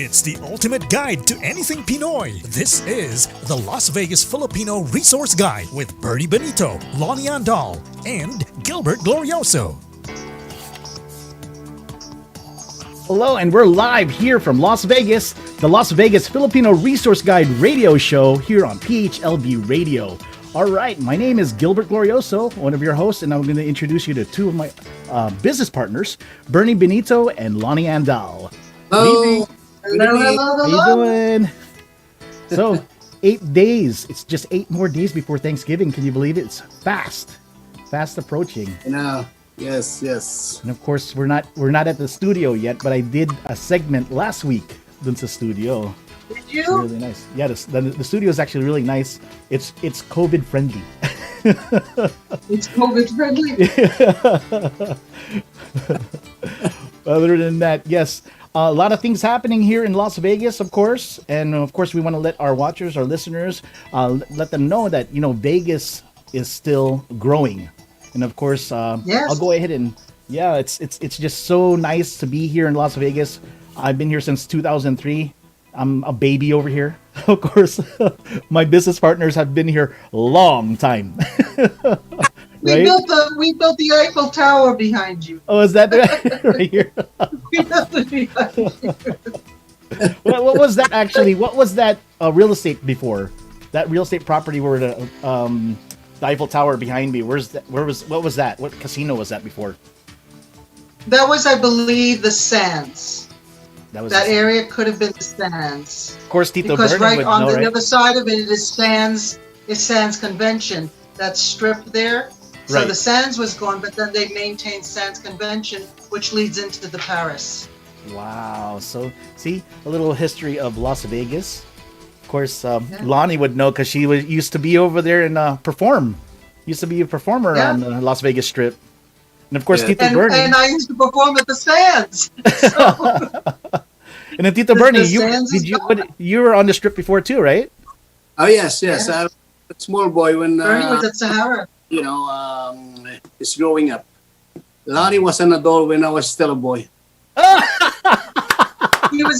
It's the ultimate guide to anything Pinoy. This is the Las Vegas Filipino Resource Guide with Bernie Benito, Lonnie Andal, and Gilbert Glorioso. Hello, and we're live here from Las Vegas, the Las Vegas Filipino Resource Guide radio show here on PHLB Radio. All right, my name is Gilbert Glorioso, one of your hosts, and I'm going to introduce you to two of my business partners, Bernie Benito and Lonnie Andal. Hello. How you doing? So, 8 days. It's just 8 more days before Thanksgiving. Can you believe it? It's fast approaching. Yes. And of course, we're not at the studio yet, but I did a segment last week dun sa studio. Did you? It's really nice. Yeah, the studio is actually really nice. It's COVID friendly. It's COVID friendly. Other than that, yes, a lot of things happening here in Las Vegas, of course, and of course, we want to let our watchers, our listeners, let them know that Vegas is still growing. And of course, yes. I'll go ahead and it's just so nice to be here in Las Vegas. I've been here since 2003. I'm a baby over here. Of course, my business partners have been here a long time. Right? We built the Eiffel Tower behind you. Oh, is that right here? We built it behind you. What was that actually? What was that real estate before? That real estate property where the Eiffel Tower behind me. What was that? What casino was that before? That was, I believe, the Sands. That area could have been the Sands. Of course, Tito because Bernie would on know, the right? other side of it is Sands Convention. That strip there. So Right. the Sands was gone, but then they maintained Sands Convention, which leads into the Paris. Wow. So, see, a little history of Las Vegas. Of course, Lonnie would know because she used to be over there and perform. Used to be a performer on the Las Vegas Strip. And of course, Tito Bernie. And I used to perform at the Sands. So, and then Tito Bernie, you were on the Strip before too, right? Oh yes. I was a small boy when Bernie was at Sahara. is growing up. Lonnie was an adult when I was still a boy. He was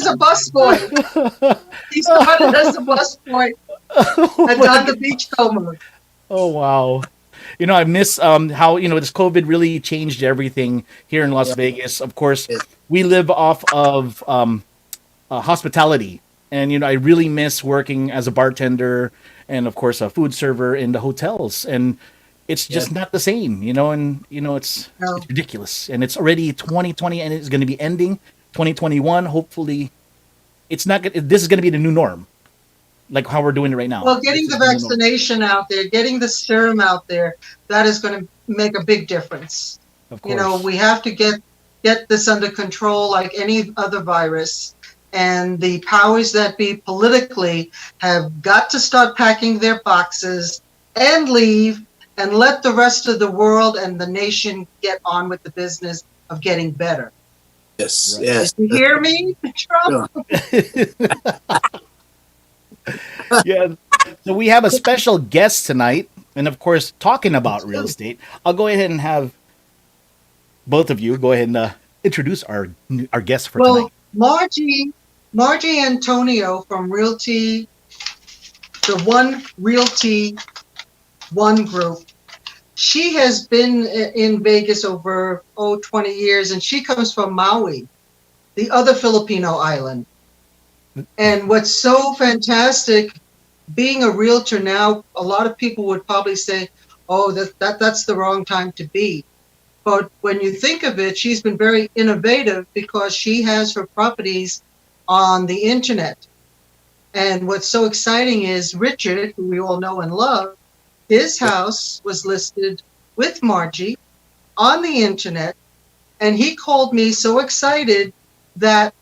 a bus boy. He started as a bus boy at on the Beachcomber. Oh wow. I miss how this COVID really changed everything here in Las Vegas. Of course, we live off of hospitality, and I really miss working as a bartender and of course a food server in the hotels, and it's just not the same, and it's ridiculous, and it's already 2020 and it's going to be ending 2021. Hopefully this is going to be the new norm, like how we're doing it right now. Well, getting the vaccination out there, getting the serum out there, that is going to make a big difference. Of course. We have to get this under control like any other virus. And the powers that be politically have got to start packing their boxes and leave and let the rest of the world and the nation get on with the business of getting better. Yes, Right. yes. You hear me, Trump? Yeah. So we have a special guest tonight, and of course, talking about real estate. I'll go ahead and have both of you go ahead and introduce our guest for tonight. Margie Antonio from Realty, the One Realty One Group. She has been in Vegas over 20 years, and she comes from Maui, the other Filipino island. And what's so fantastic, being a realtor now, a lot of people would probably say, oh, that's the wrong time to be. But when you think of it, she's been very innovative because she has her properties on the internet. And what's so exciting is Richard, who we all know and love, his house was listed with Margie on the internet. And he called me so excited that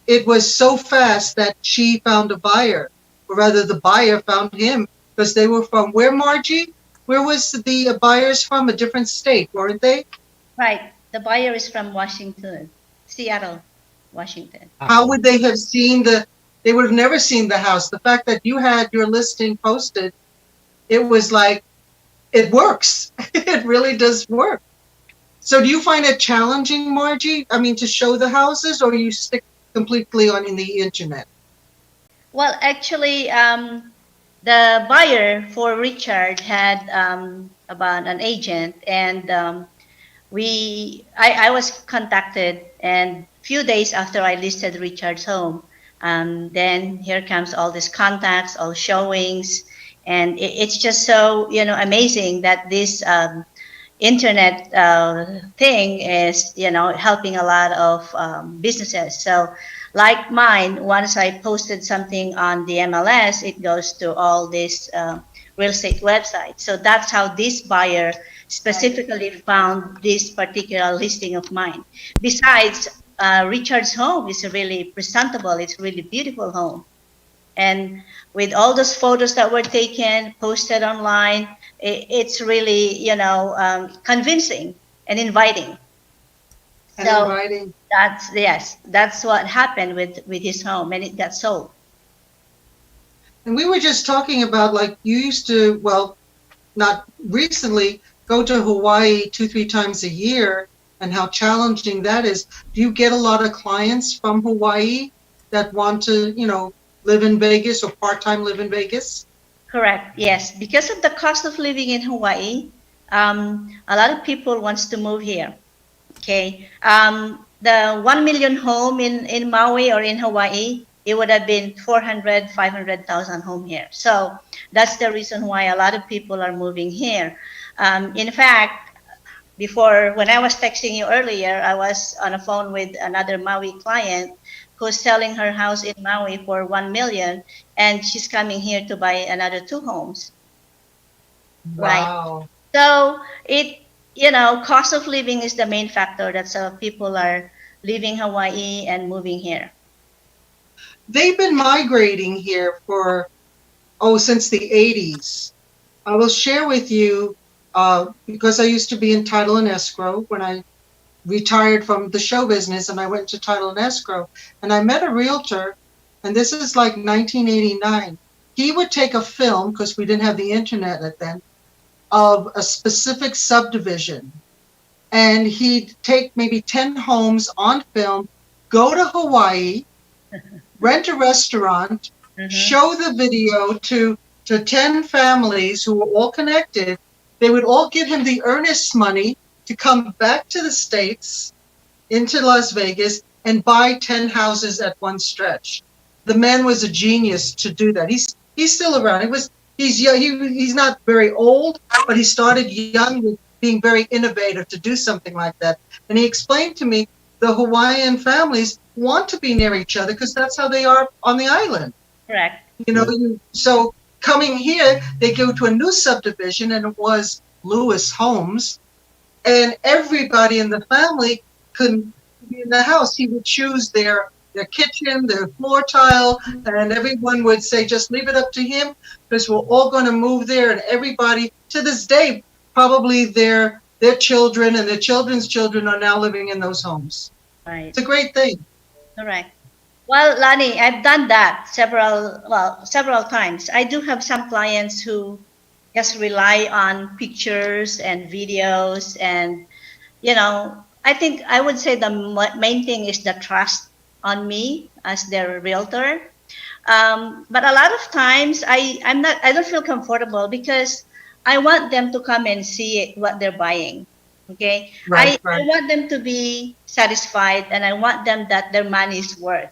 it was so fast that she found a buyer, or rather the buyer found him, because they were from where, Margie? Where was the buyers from? A different state, weren't they? Right. The buyer is from Washington, Seattle, Washington. How would they have seen they would have never seen the house. The fact that you had your listing posted, it was like, it works. It really does work. So do you find it challenging, Margie? I mean, to show the houses, or you stick completely on in the internet? Well, actually, the buyer for Richard had about an agent, and I was contacted, and few days after I listed Richard's home, then here comes all these contacts, all showings, and it's just so amazing that this internet thing is helping a lot of businesses. So like mine, once I posted something on the MLS, it goes to all these real estate websites. So that's how this buyer specifically found this particular listing of mine. Besides, Richard's home is really presentable. It's a really beautiful home. And with all those photos that were taken, posted online, it's really, convincing and inviting. And So inviting. that's what happened with his home, and it got sold. And we were just talking about, like, you used to, well, not recently, go to Hawaii 2-3 times a year, and how challenging that is. Do you get a lot of clients from Hawaii that want to, live in Vegas or part-time live in Vegas? Correct. Yes, because of the cost of living in Hawaii, a lot of people wants to move here. Okay. The 1 million home in Maui or in Hawaii, it would have been 400, 500,000 home here. So that's the reason why a lot of people are moving here. In fact, when I was texting you earlier, I was on a phone with another Maui client who's selling her house in Maui for 1 million, and she's coming here to buy another 2 homes. Right. Wow. So cost of living is the main factor that people are leaving Hawaii and moving here. They've been migrating here since the 80s. I will share with you, because I used to be in title and escrow when I retired from the show business, and I went to title and escrow, and I met a realtor, and this is like 1989. He would take a film, because we didn't have the internet at then, of a specific subdivision, and he'd take maybe 10 homes on film, go to Hawaii, rent a restaurant, show the video to 10 families who were all connected. They would all give him the earnest money to come back to the States, into Las Vegas, and buy 10 houses at one stretch. The man was a genius to do that. He's still around. He's young. He's not very old, but he started young with being very innovative to do something like that. And he explained to me the Hawaiian families want to be near each other because that's how they are on the island. Correct. So coming here, they go to a new subdivision, and it was Lewis Homes, and everybody in the family could be in the house. He would choose their kitchen, their floor tile, and everyone would say, just leave it up to him because we're all going to move there. And everybody, to this day, probably their children and their children's children are now living in those homes. Right. It's a great thing. Correct. Well, Lani, I've done that several times. I do have some clients who just rely on pictures and videos, and I think I would say the main thing is the trust on me as their realtor. But a lot of times I don't feel comfortable because I want them to come and see what they're buying. Okay. Right. I want them to be satisfied, and I want them that their money is worth.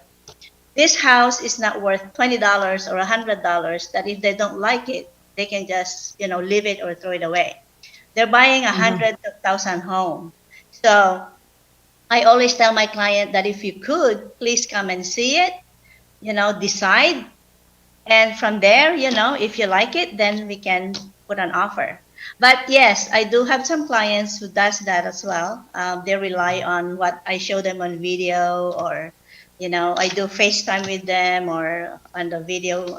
This house is not worth $20 or $100 that if they don't like it, they can just, leave it or throw it away. They're buying 100,000 home. So I always tell my client that if you could, please come and see it, decide. And from there, if you like it, then we can put an offer. But yes, I do have some clients who does that as well. They rely on what I show them on video, or, I do FaceTime with them, or on the video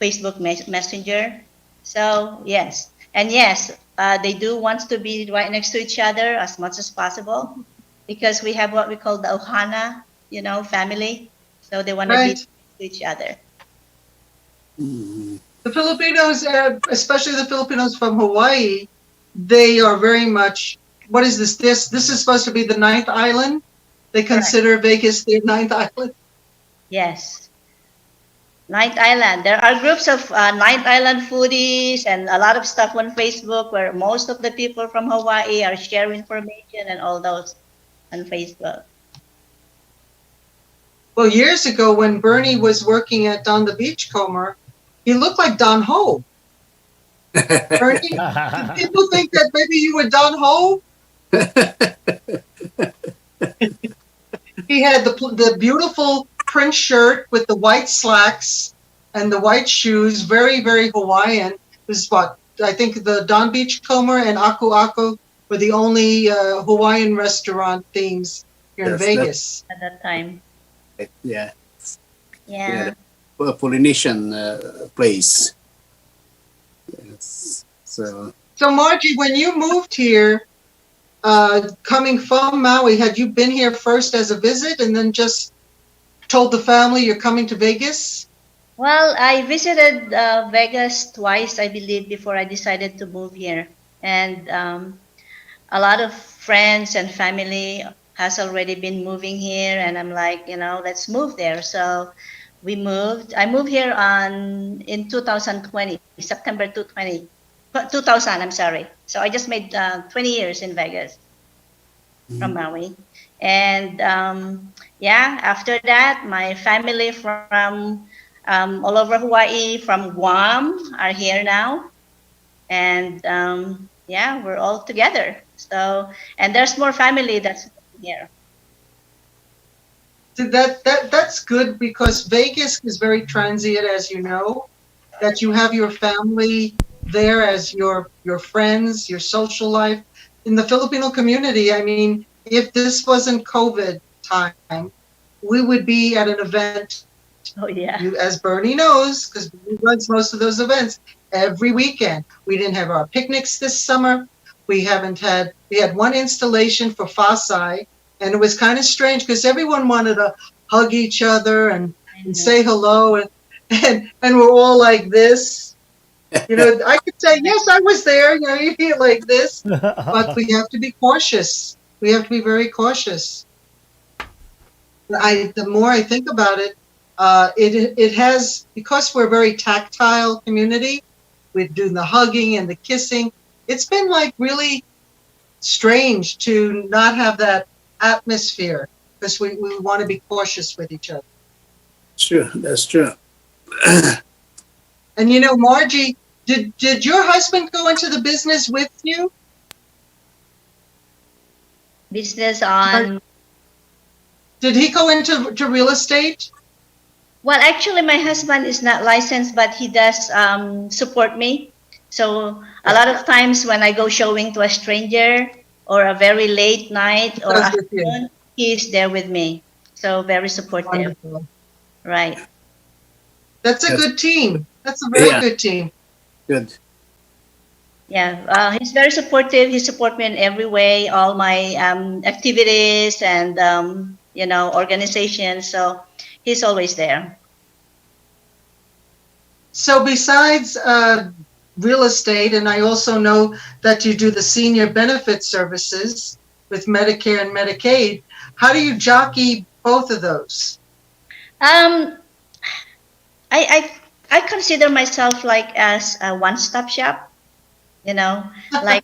Facebook Messenger. So yes, and yes, they do want to be right next to each other as much as possible, because we have what we call the Ohana, family. So they want to be next to each other. The Filipinos, especially the Filipinos from Hawaii, they are very much, what is this? This is supposed to be the ninth island. They consider Vegas their ninth island. Yes. Night Island. There are groups of Night Island foodies and a lot of stuff on Facebook where most of the people from Hawaii are sharing information and all those on Facebook. Well, years ago when Bernie was working at Don the Beachcomber, he looked like Don Ho. Bernie, did people think that maybe you were Don Ho? He had the beautiful print shirt with the white slacks and the white shoes, very, very Hawaiian. This is what I think the Don Beachcomber and Aku Aku were the only Hawaiian restaurant themes here in Yes, Vegas. At that time. Yeah. Yeah. A Polynesian place. Yes. So So Margie, when you moved here, coming from Maui, had you been here first as a visit and then just told the family you're coming to Vegas? Well, I visited Vegas twice, I believe, before I decided to move here. And a lot of friends and family has already been moving here, and I'm like, let's move there. So we moved. I moved here in 2020, September 2020, 2000. I'm sorry. So I just made 20 years in Vegas from Maui, and yeah, after that, my family from all over Hawaii, from Guam, are here now, and yeah, we're all together. So, and there's more family that's here. So that's good because Vegas is very transient, as you know, that you have your family there as your friends, your social life. In the Filipino community, I mean, if this wasn't COVID time, we would be at an event, Oh yeah. as Bernie knows, because Bernie runs most of those events every weekend. We didn't have our picnics this summer. We had one installation for Fasai, and it was kind of strange because everyone wanted to hug each other and say hello, and we're all like this. I could say, yes, I was there. You feel like this, but we have to be cautious. We have to be very cautious. The more I think about it, it has, because we're a very tactile community, we do the hugging and the kissing. It's been like really strange to not have that atmosphere because we want to be cautious with each other. true, that's true. And Margie, did your husband go into the business with you? Business on. Did he go into real estate? Well, actually, my husband is not licensed, but he does support me. So a lot of times when I go showing to a stranger or a very late night or Does with you. afternoon, he's there with me. So very supportive. Wonderful. Right. That's a good team. That's a very Yeah. good team. Good. Yeah, he's very supportive. He supports me in every way, all my activities and organizations. So he's always there. So besides real estate, and I also know that you do the senior benefit services with Medicare and Medicaid, how do you jockey both of those? I consider myself like as a one-stop shop. Like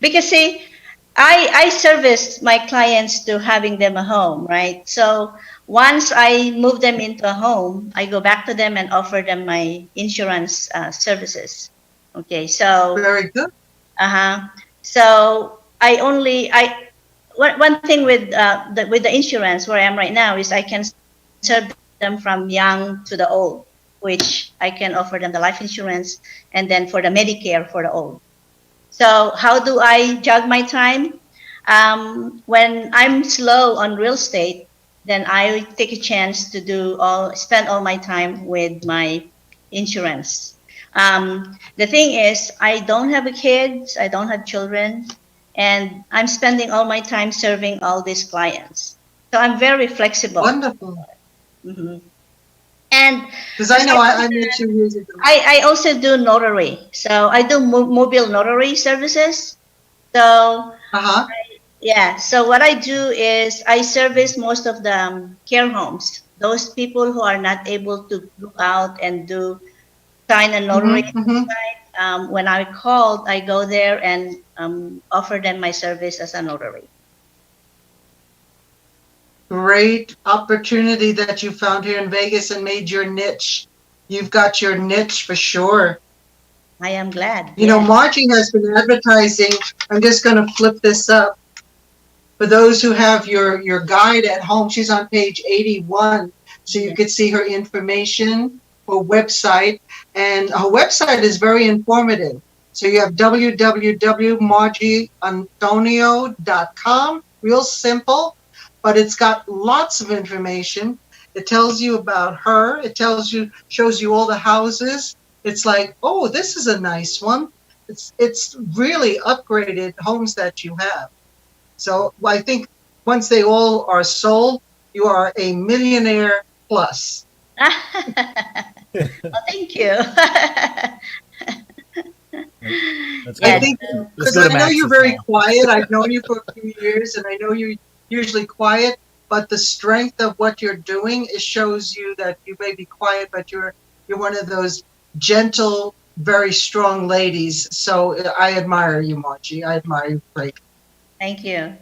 because see, I service my clients to having them a home, right? So once I move them into a home, I go back to them and offer them my insurance services. Okay, so Very good. So one thing with the insurance where I am right now is I can serve them from young to the old, which I can offer them the life insurance and then for the Medicare for the old. So how do I jog my time? When I'm slow on real estate, then I take a chance to spend all my time with my insurance. The thing is, I don't have kids, I don't have children, and I'm spending all my time serving all these clients. So I'm very flexible. Wonderful. Mm-hmm. And because I know I met you years ago. I also do notary. So I do mobile notary services. So Yeah. So what I do is I service most of the care homes. Those people who are not able to go out and do sign a notary. Mm-hmm, mm-hmm. When I called, I go there and offer them my service as a notary. Great opportunity that you found here in Vegas and made your niche. You've got your niche for sure. I am glad. You know, Yes. Margie has been advertising. I'm just going to flip this up. For those who have your guide at home, she's on page 81. So you could see her information, her website. And her website is very informative. So you have www.margieantonio.com. Real simple, but it's got lots of information. It tells you about her. It shows you all the houses. It's like, oh, this is a nice one. It's really upgraded homes that you have. So I think once they all are sold, you are a millionaire plus. Well, thank you. That's I good. think Let's because go to I know Max's you're very now. quiet. I've known you for a few years, and I know you're usually quiet. But the strength of what you're doing, it shows you that you may be quiet, but you're one of those gentle, very strong ladies. So I admire you, Margie. I admire you greatly. Thank you.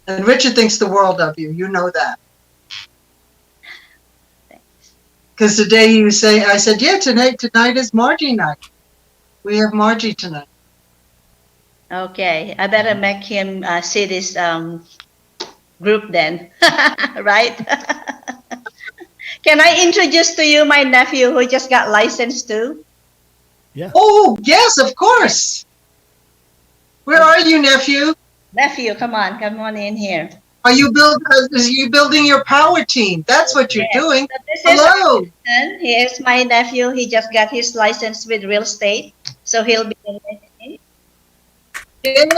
And Richard thinks the world of you. You know that. Because today I said, yeah, tonight is Margie night. We have Margie tonight. Okay, I better make him see this group then, right? Can I introduce to you my nephew who just got licensed too? Yeah. Oh, yes, of course. Where are you, nephew? Nephew, come on in here. Are you building your power team? That's what you're Yes. doing. So this Hello. is he is my nephew. He just got his license with real estate, so he'll be the next. Yay.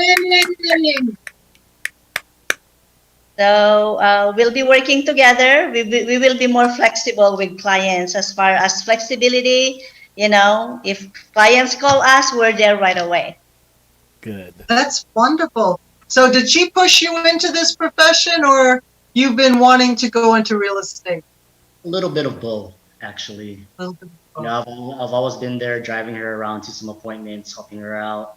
So we'll be working together. We will be more flexible with clients as far as flexibility. You know, if clients call us, we're there right away. Good. That's wonderful. So did she push you into this profession, or you've been wanting to go into real estate? A little bit of both, actually. A little bit of You know, I've always been there, driving her around to some appointments, helping her out.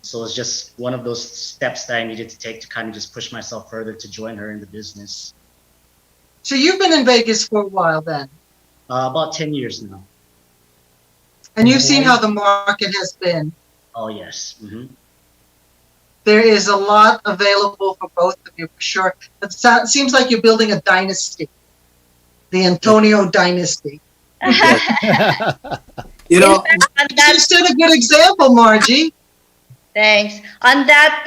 So it's just one of those steps that I needed to take to kind of just push myself further to join her in the business. So you've been in Vegas for a while then, About 10 years now. and you've seen how the market has been. Oh, yes. There is a lot available for both of you, for sure. It seems like you're building a dynasty, the Antonio dynasty. You know, You set a good example, Margie. Thanks. On that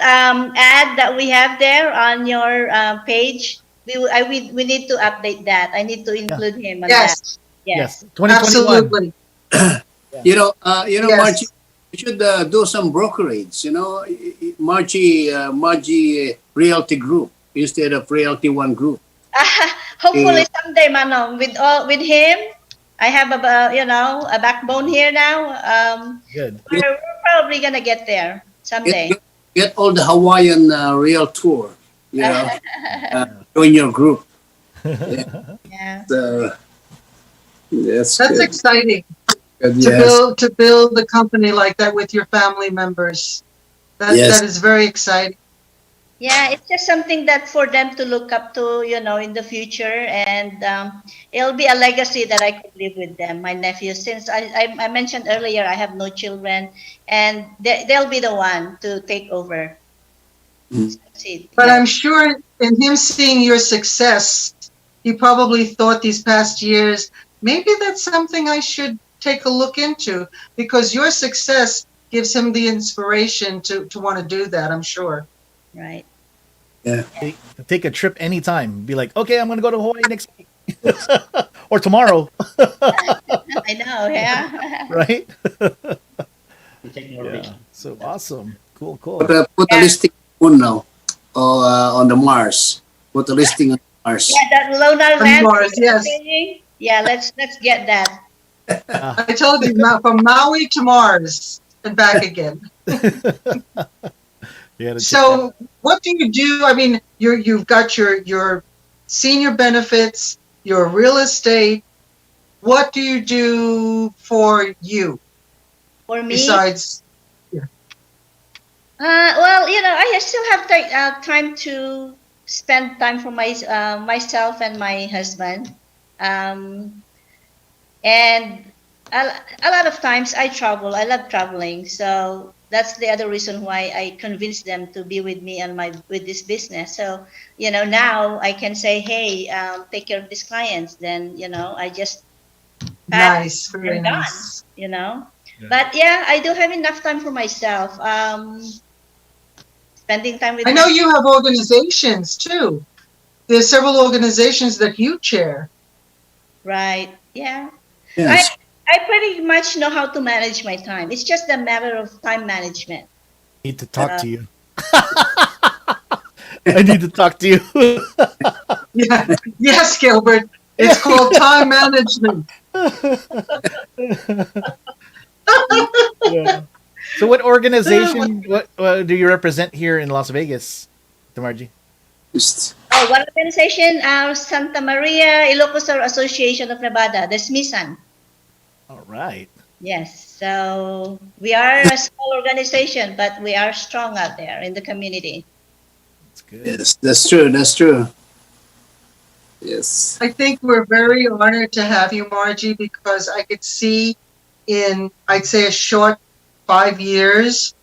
ad that we have there on your page, we need to update that. I need to include him on Yes. that. Yes. 2021. Absolutely. you know, Yes. Margie, you should do some brokerage. You know, Margie Realty Group instead of Realty One Group. Hopefully someday, Manong, with him, I have a backbone here now. Good. We're probably gonna get there someday. Get all the Hawaiian real tour. You know, join your group. Yeah. That's That's good. exciting Good, yes. to build a company like that with your family members. Yes. That is very exciting. Yeah, it's just something that for them to look up to, in the future, and it'll be a legacy that I could live with them, my nephews. Since I mentioned earlier, I have no children, and they'll be the one to take over. Succeed. But Yeah. I'm sure in him seeing your success, he probably thought these past years, maybe that's something I should take a look into, because your success gives him the inspiration to want to do that, I'm sure. Right. Yeah. Take a trip anytime. Be like, okay, I'm going to go to Hawaii next week. Or tomorrow. I know, yeah. Right? We take more Yeah. vacation. So awesome. Cool. Put a listing on now, on the Mars. Put a listing on Mars. Yeah, that lunar On land. Mars, yes. Yeah, let's get that. I told you, from Maui to Mars and back again. Yeah, to check that. So what do you do? I mean, you've got your senior benefits, your real estate. What do you do for you For me, besides? Yeah, well, I still have time to spend time for myself and my husband. Um, and a lot of times I travel. I love traveling. So that's the other reason why I convinced them to be with me and my with this business. So, now I can say, hey, take care of these clients. Then, I just pack nice, very and done, nice. Yeah. But yeah, I do have enough time for myself. Spending time with I my know you have organizations too. There's several organizations that you chair. right. Yeah. I Yes. I pretty much know how to manage my time. It's just a matter of time management. Need to talk Uh, to you. I need to talk to you. Yeah, yes, Gilbert. It's Yeah. called time management. Yeah. So, what organization? What do you represent here in Las Vegas, Margie? Just- what organization? Santa Maria Ilocos Association of Nevada, the SMISAN. All right. Yes. So we are a small organization, but we are strong out there in the community. That's good. Yes, that's true. That's true. Yes. I think we're very honored to have you, Margie, because I could see in, I'd say, a short 5 years,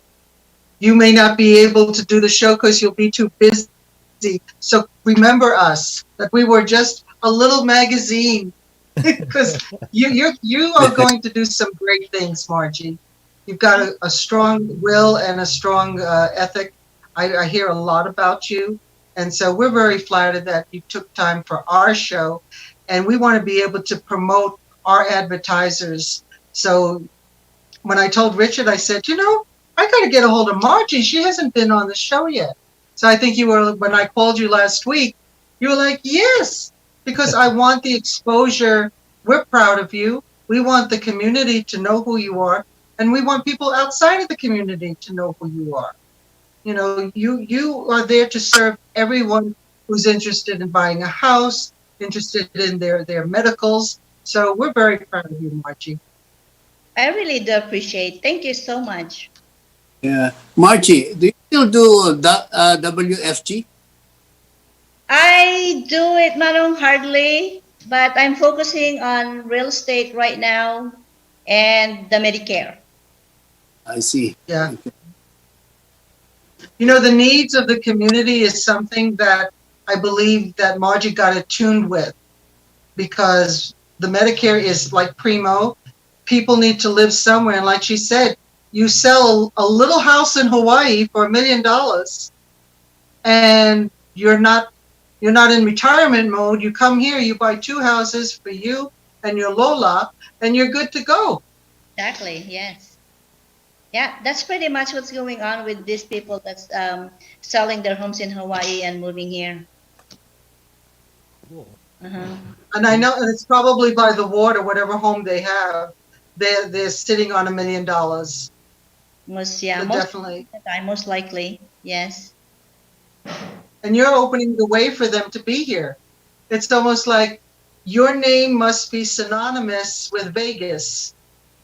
you may not be able to do the show because you'll be too busy. So remember us, that we were just a little magazine because you are going to do some great things, Margie. You've got a strong will and a strong ethic. I hear a lot about you. And so we're very flattered that you took time for our show. And we want to be able to promote our advertisers. So when I told Richard, I said, I got to get a hold of Margie. She hasn't been on the show yet. So I think you were, when I called you last week, you were like, yes, because I want the exposure. We're proud of you. We want the community to know who you are. And we want people outside of the community to know who you are. You are there to serve everyone who's interested in buying a house, interested in their medicals. So we're very proud of you, Margie. I really do appreciate. Thank you so much. Yeah. Margie, do you still do WFG? I do it not hardly, but I'm focusing on real estate right now and the Medicare. I see. Yeah. The needs of the community is something that I believe that Margie got attuned with because the Medicare is like primo. People need to live somewhere. And like she said, you sell a little house in Hawaii for $1 million and you're not in retirement mode. You come here, you buy 2 houses for you and your Lola, and you're good to go. Exactly. Yes. Yeah, that's pretty much what's going on with these people that's selling their homes in Hawaii and moving here. Cool. Uh-huh. And I know, and it's probably by the water, whatever home they have, they're sitting on $1 million. Most Definitely. of the time, most likely. Yes. And you're opening the way for them to be here. It's almost like your name must be synonymous with Vegas.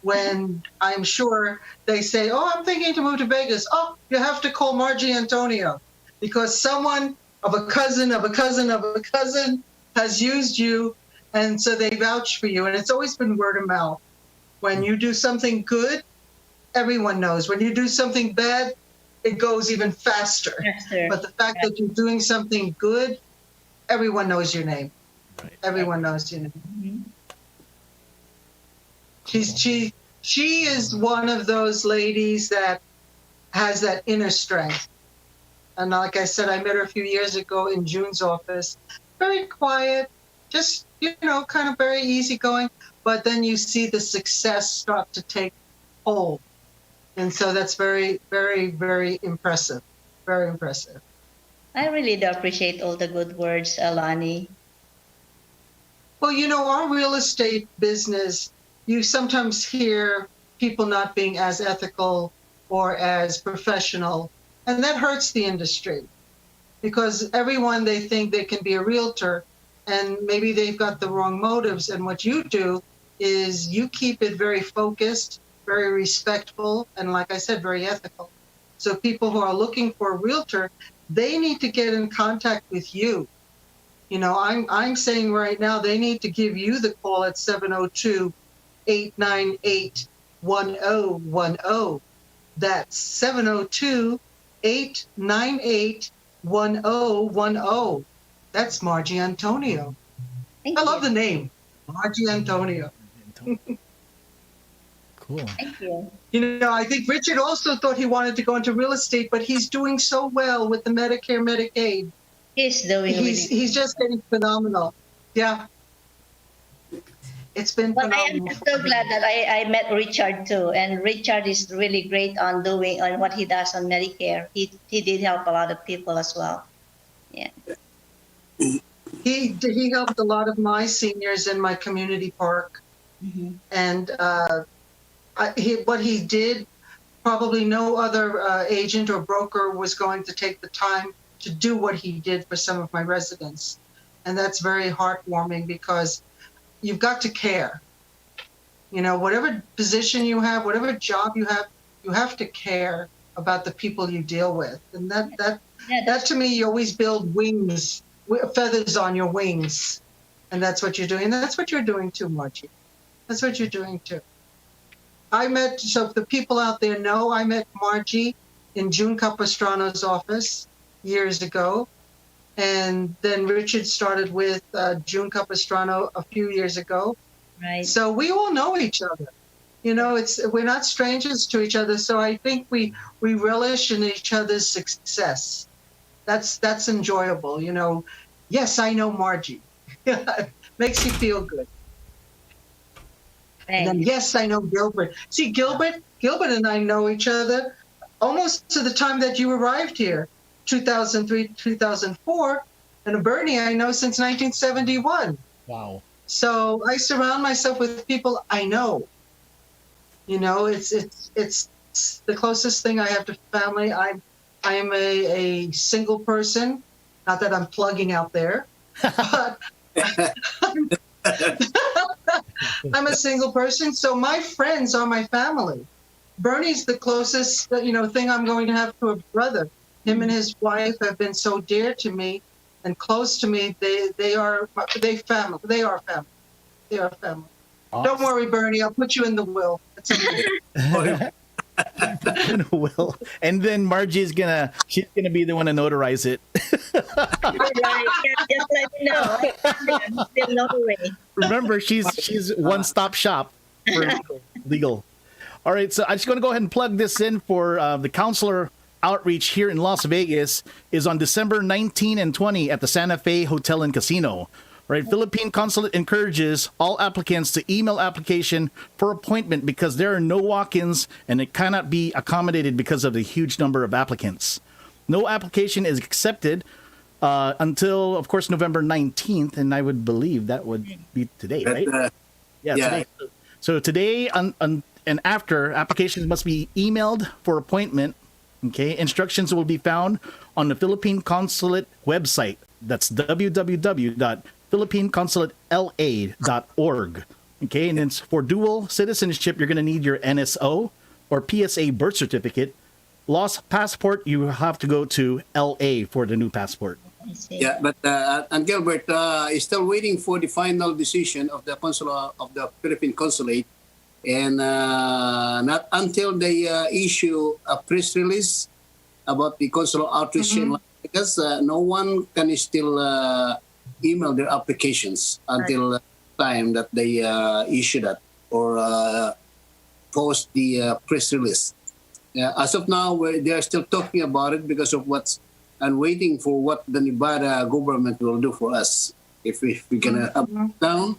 When I'm sure they say, oh, I'm thinking to move to Vegas. Oh, you have to call Margie Antonio because someone of a cousin of a cousin of a cousin has used you. And so they vouch for you. And it's always been word of mouth. When you do something good, everyone knows. When you do something bad, it goes even faster. Faster. But the fact that you're doing something good, everyone knows your name. Right. Everyone knows your name. Mhm. She is one of those ladies that has that inner strength. And like I said, I met her a few years ago in June's office. Very quiet, just, kind of very easygoing. But then you see the success start to take hold. And so that's very, very, very impressive. Very impressive. I really do appreciate all the good words, Alani. Well, our real estate business, you sometimes hear people not being as ethical or as professional. And that hurts the industry because everyone, they think they can be a realtor and maybe they've got the wrong motives. And what you do is you keep it very focused, very respectful, and like I said, very ethical. So people who are looking for a realtor, they need to get in contact with you. You know, I'm saying right now they need to give you the call at 702-898-1010. That's 702-898-1010. That's Margie Antonio. Thank I you. love the name, Margie Antonio. Cool. Thank you. You know, I think Richard also thought he wanted to go into real estate, but he's doing so well with the Medicare, Medicaid. He's doing He's just getting phenomenal. Yeah. It's been But I am phenomenal. so glad that I met Richard too, and Richard is really great on doing on what he does on Medicare. He did help a lot of people as well. Yeah. He helped a lot of my seniors in my community park, and what he did, probably no other agent or broker was going to take the time to do what he did for some of my residents, and that's very heartwarming because you've got to care. You know, whatever position you have, whatever job you have to care about the people you deal with, and that to me, you always build wings, feathers on your wings, and that's what you're doing. And that's what you're doing too, Margie. That's what you're doing too. So if the people out there know, I met Margie in June Capistrano's office years ago, and then Richard started with June Capistrano a few years ago. Right. So we all know each other. You know, we're not strangers to each other. So I think we relish in each other's success. That's enjoyable. You know, yes, I know Margie. Makes you feel good. And then, yes, I know Gilbert. See, Gilbert and I know each other almost to the time that you arrived here, 2003, 2004. And Bernie, I know since 1971. Wow. So I surround myself with people I know. You know, it's the closest thing I have to family. I am a single person. Not that I'm plugging out there, but I'm a single person. So my friends are my family. Bernie's the closest, thing I'm going to have to a brother. Him and his wife have been so dear to me and close to me. They are family. They are family. They are family. Awesome. Don't worry, Bernie. I'll put you in the will. It's okay. Will. And then Margie's she's gonna be the one to notarize it. Right. Just let me know. I'm still notary. Remember, she's one-stop shop for legal. All right, so I'm just going to go ahead and plug this in for the counselor outreach here in Las Vegas is on December 19 and 20 at the Santa Fe Hotel and Casino. Right, Philippine Consulate encourages all applicants to email application for appointment because there are no walk-ins and it cannot be accommodated because of the huge number of applicants. No application is accepted until, of course, November 19th, and I would believe that would be today, right? Yeah. Today. So today and after, applications must be emailed for appointment. Okay, instructions will be found on the Philippine Consulate website. That's www.philippineconsulateLA.org. Okay, and then for dual citizenship, you're going to need your NSO or PSA birth certificate. Lost passport, you have to go to LA for the new passport. Yeah, but and Gilbert is still waiting for the final decision of the consulate of the Philippine consulate, and not until they issue a press release about the consular outreach, because no one can still email their applications until the time that they issue that or post the press release. As of now, they are still talking about it because of what's and waiting for what the Nevada government will do for us. If we can up down,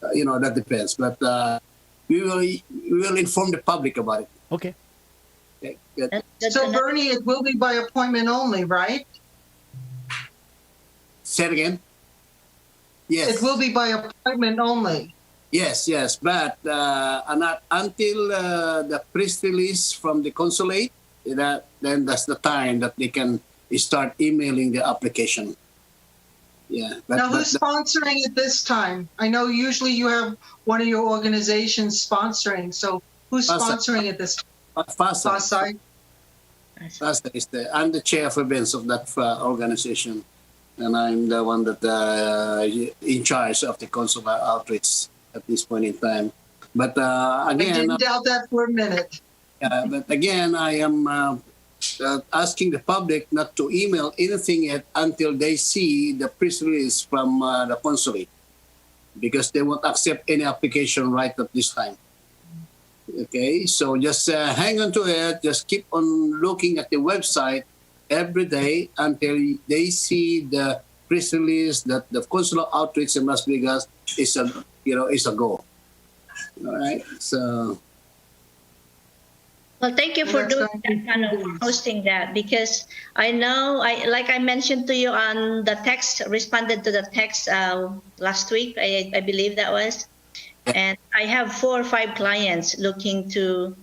that depends. But we will inform the public about it. Okay. Good. So Bernie, it will be by appointment only, right? Say it again. Yes. It will be by appointment only. Yes, but not until the press release from the consulate then that's the time that they can start emailing the application. Yeah. Now, who's sponsoring it this time? I know usually you have one of your organizations sponsoring. So who's sponsoring it this time? FASA. FASA is I'm the chair of events of that organization, and I'm the one that in charge of the consular outreach at this point in time. But again, I didn't doubt that for a minute. But again, I am asking the public not to email anything yet until they see the press release from the consulate, because they won't accept any application right at this time. Okay, so just hang on to it. Just keep on looking at the website every day until they see the press release that the consular outreach in Las Vegas is a go. All right, so. Well, thank you for doing that, kind of hosting that, because I know, like I mentioned to you on the text, responded to the text last week, I believe that was, and I have 4 or 5 clients looking to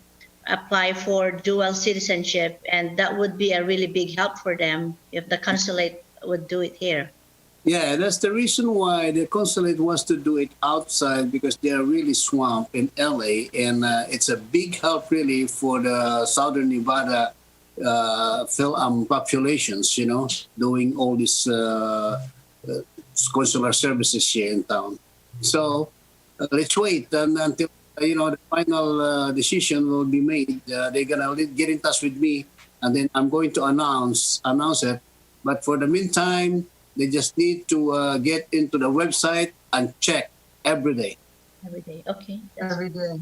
apply for dual citizenship, and that would be a really big help for them if the consulate would do it here. Yeah, that's the reason why the consulate wants to do it outside, because they are really swamped in LA, and it's a big help really for the Southern Nevada populations, doing all these consular services here in town. So let's wait until the final decision will be made. They're gonna get in touch with me, and then I'm going to announce it. But for the meantime, they just need to get into the website and check every day. Every day, okay. Every day.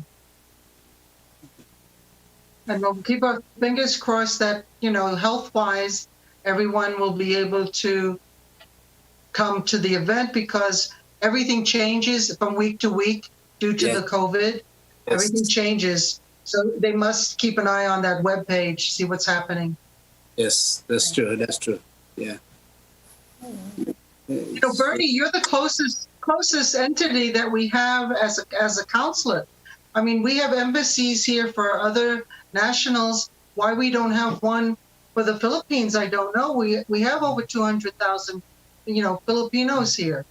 And we'll keep our fingers crossed that, health-wise, everyone will be able to come to the event, because everything changes from week to week due to the COVID. Yes. Everything changes. So they must keep an eye on that webpage, see what's happening. Yes, that's true. That's true. Yeah. Bernie, you're the closest entity that we have as a consulate. I mean, we have embassies here for other nationals. Why we don't have one for the Philippines, I don't know. We have over 200,000, Filipinos here.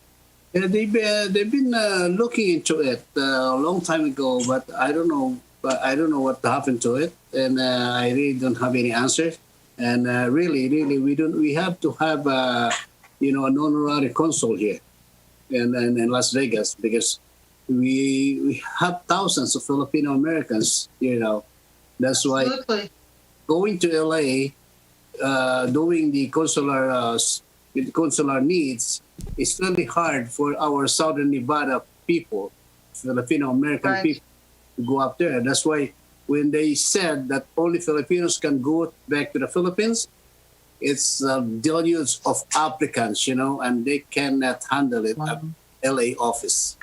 Yeah, they've been looking into it a long time ago, but I don't know. But I don't know what happened to it, and I really don't have any answers. And really, we have to have an honorary consul here in Las Vegas, because we have thousands of Filipino Americans. That's why going to LA, doing the consular needs is really hard for our Southern Nevada people, Filipino American people, to go up there. That's why when they said that only Filipinos can go back to the Philippines, it's a deluge of applicants, and they cannot handle it at LA office.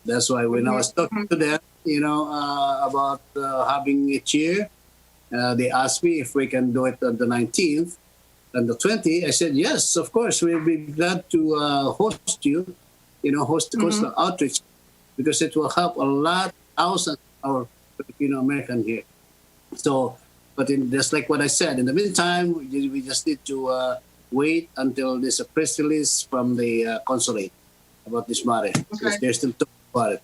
That's why when I was talking to them, about having it here, they asked me if we can do it on the 19th and the 20th. I said, yes, of course, we'll be glad to host you, host the consular outreach, because it will help a lot, thousands of our Filipino American here. So, but just like what I said, in the meantime, we just need to wait until there's a press release from the consulate about this matter, because they're still talking about it.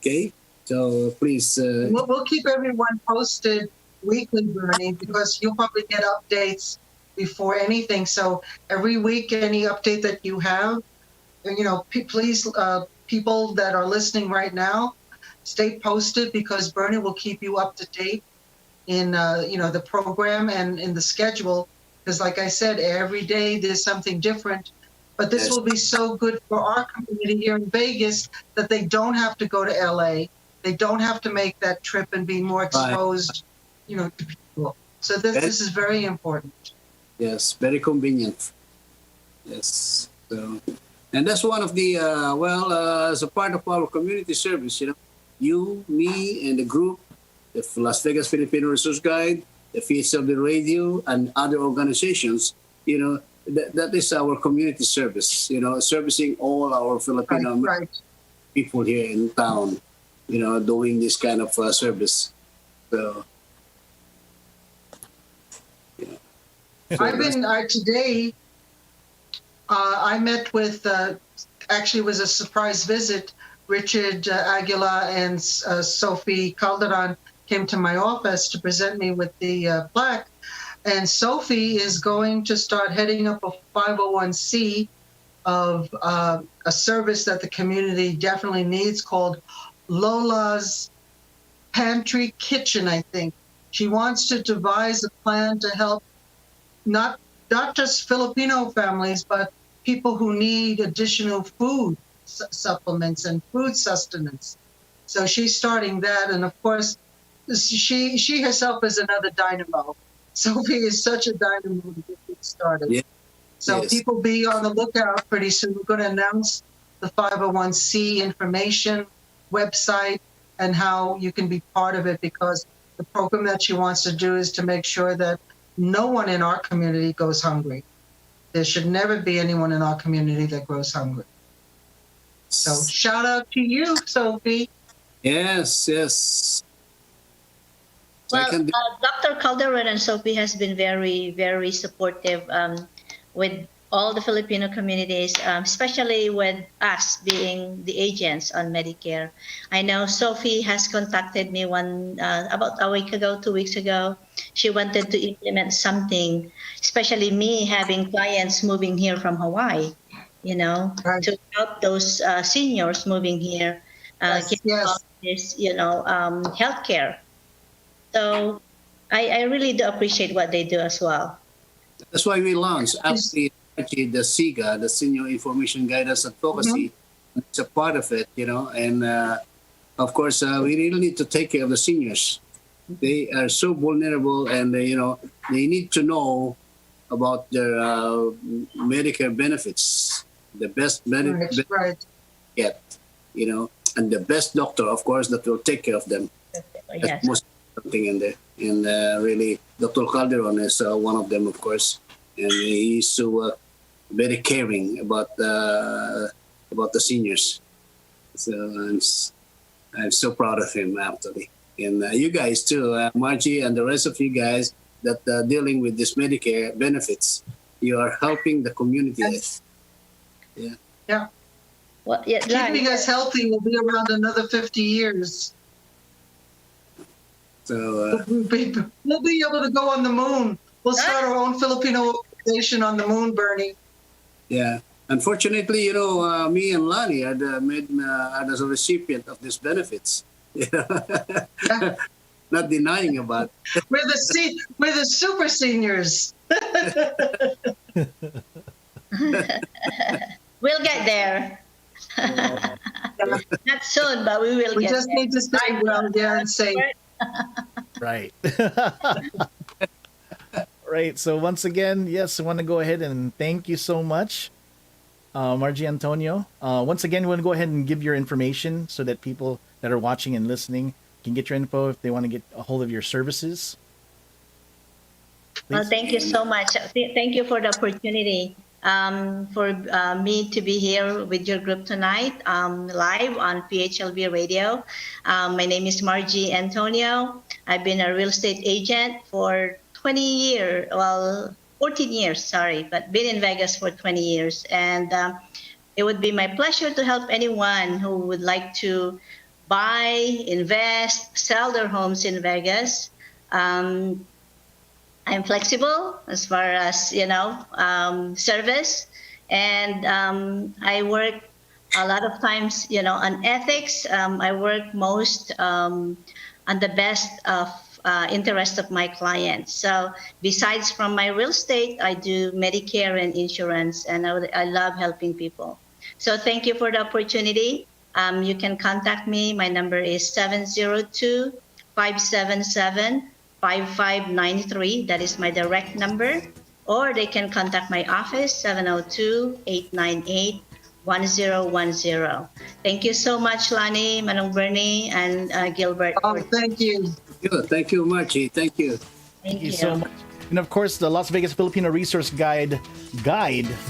Okay, so please. We'll keep everyone posted weekly, Bernie, because you'll probably get updates before anything. So every week, any update that you have, please, people that are listening right now, stay posted, because Bernie will keep you up to date in the program and in the schedule, because like I said, every day there's something different. But this will be so good for our community here in Vegas that they don't have to go to LA, they don't have to make that trip and be more exposed, to people. So this is very important. Yes, very convenient. Yes, so, and that's one of the as a part of our community service, you, me, and the group, the Las Vegas Filipino Resource Guide, the FSLB Radio, and other organizations, that is our community service, servicing all our Filipino people here in town, doing this kind of service. So, I've been today. I met with actually it was a surprise visit. Richard Aguila and Sophie Calderon came to my office to present me with the plaque. And Sophie is going to start heading up a 501c of a service that the community definitely needs called Lola's Pantry Kitchen, I think. She wants to devise a plan to help not just Filipino families, but people who need additional food supplements and food sustenance. So she's starting that, and of course, she herself is another dynamo. Sophie is such a dynamo to get things started. Yeah. So Yes. people be on the lookout pretty soon. We're going to announce the 501c information website and how you can be part of it, because the program that she wants to do is to make sure that no one in our community goes hungry. There should never be anyone in our community that goes hungry. So shout out to you, Sophie. Yes, yes. So I Well, can Dr. Calderon and Sophie has been very, very supportive with all the Filipino communities, especially with us being the agents on Medicare. I know Sophie has contacted me about a week ago, 2 weeks ago. She wanted to implement something, especially me having clients moving here from Hawaii, Right. to help those seniors moving here, Yes, get yes. all this, healthcare. So I really do appreciate what they do as well. That's why we launched actually the SIGA, the Senior Information Guidance Advocacy. It's a part of it, and of course we really need to take care of the seniors. They are so vulnerable, and they need to know about their Medicare benefits, the best benefits Right. get, and the best doctor, of course, that will take care of them. Yes. That's most something in there. And really, Dr. Calderon is one of them, of course, and he's so very caring about the seniors. So I'm so proud of him, actually. And you guys too, Margie and the rest of you guys that dealing with this Medicare benefits, you are helping the community. Yes. Yeah. Well, yeah, Keeping us healthy will be around another 50 years. So We'll be able to go on the moon. We'll start our own Filipino organization on the moon, Bernie. yeah. Unfortunately, me and Lani are the recipient of these benefits. Not denying about it. We're the super seniors. we'll get there. Not soon, but we will We get just there. need to stay well there and safe. Right. Right. So once again, yes, I want to go ahead and thank you so much, Margie Antonio. Once again, we want to go ahead and give your information so that people that are watching and listening can get your info if they want to get a hold of your services. Well, Please. thank you so much. Thank you for the opportunity for me to be here with your group tonight, live on PHLB Radio. My name is Margie Antonio. I've been a real estate agent for 14 years, sorry, but been in Vegas for 20 years. And it would be my pleasure to help anyone who would like to buy, invest, sell their homes in Vegas. I'm flexible as far as, service. And I work a lot of times, on ethics. I work most on the best of interest of my clients. So besides from my real estate, I do Medicare and insurance, and I love helping people. So thank you for the opportunity. You can contact me. My number is 702-577-5593. That is my direct number. Or they can contact my office, 702-898-1010. Thank you so much, Lani, Manong Bernie, and Gilbert. Oh, thank you. Thank you, Margie. Thank you. Thank you so much. And of course, the Las Vegas Filipino Resource Guide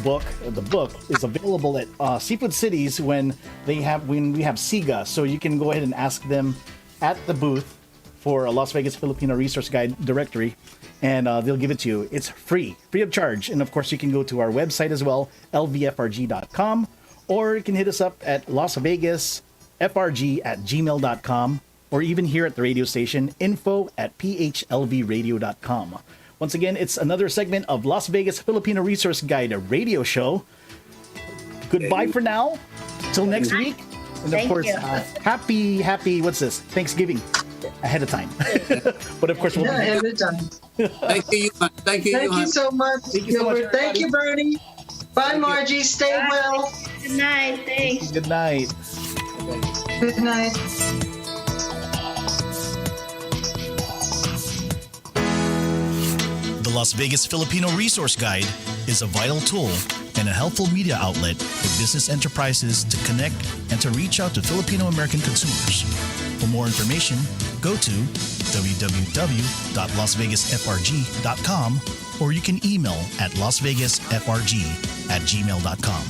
book, the book is available at Seafood Cities when we have SIGA. So you can go ahead and ask them at the booth for a Las Vegas Filipino Resource Guide directory, and they'll give it to you. It's free of charge. And of course, you can go to our website as well, lvfrg.com, or you can hit us up at lasvegasfrg@gmail.com, or even here at the radio station, info@phlvradio.com. Once again, it's another segment of Las Vegas Filipino Resource Guide, a radio show. Goodbye for now. Till next week. And of Thank course, you. happy, what's this? Thanksgiving ahead of time. But of course, we'll Yeah, be every time. Thank you. Thank you. Thank you so much, Thank you so much, Gilbert. Thank you, Bernie. Bye, Margie. Stay well. Good night. Thanks. good night. Good night. The Las Vegas Filipino Resource Guide is a vital tool and a helpful media outlet for business enterprises to connect and to reach out to Filipino American consumers. For more information, go to www.lasvegasfrg.com, or you can email at lasvegasfrg@gmail.com.